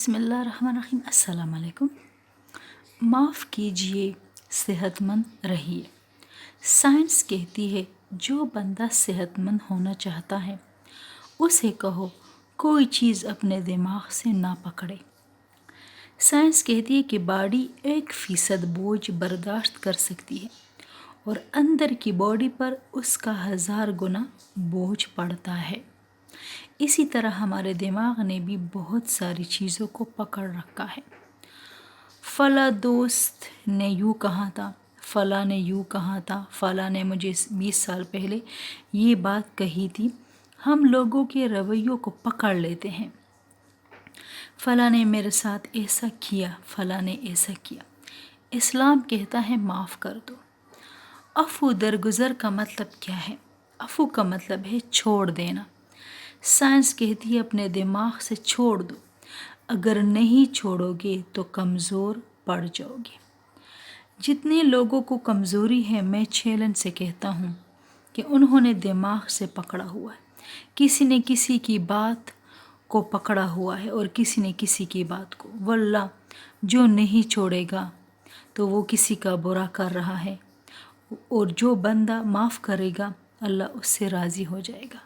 बिस्मिल्लाहिर्रहमानिर्रहीम। अस्सलाम वालेकुम। माफ़ कीजिए, सेहतमंद रहिए। साइंस कहती है जो बंदा सेहतमंद होना चाहता है उसे कहो कोई चीज़ अपने दिमाग से ना पकड़े। साइंस कहती है कि बॉडी 1% बोझ बर्दाश्त कर सकती है और अंदर की बॉडी पर उसका 1000 गुना बोझ पड़ता है। इसी तरह हमारे दिमाग ने भी बहुत सारी चीज़ों को पकड़ रखा है। फला दोस्त ने यूँ कहा था, फला ने यूँ कहा था, फला ने मुझे 20 साल पहले ये बात कही थी। हम लोगों के रवैयों को पकड़ लेते हैं। फला ने मेरे साथ ऐसा किया, फला ने ऐसा किया। इस्लाम कहता है माफ़ कर दो। अफ़ू दरगुज़र का मतलब क्या है? अफ़ू का मतलब है छोड़ देना। साइंस कहती है अपने दिमाग से छोड़ दो। अगर नहीं छोड़ोगे तो कमज़ोर पड़ जाओगे। जितने लोगों को कमज़ोरी है, मैं चैलेंज से कहता हूँ कि उन्होंने दिमाग से पकड़ा हुआ है। किसी ने किसी की बात को पकड़ा हुआ है और किसी ने किसी की बात को। वल्लाह जो नहीं छोड़ेगा तो वो किसी का बुरा कर रहा है, और जो बंदा माफ़ करेगा अल्लाह उससे राज़ी हो जाएगा।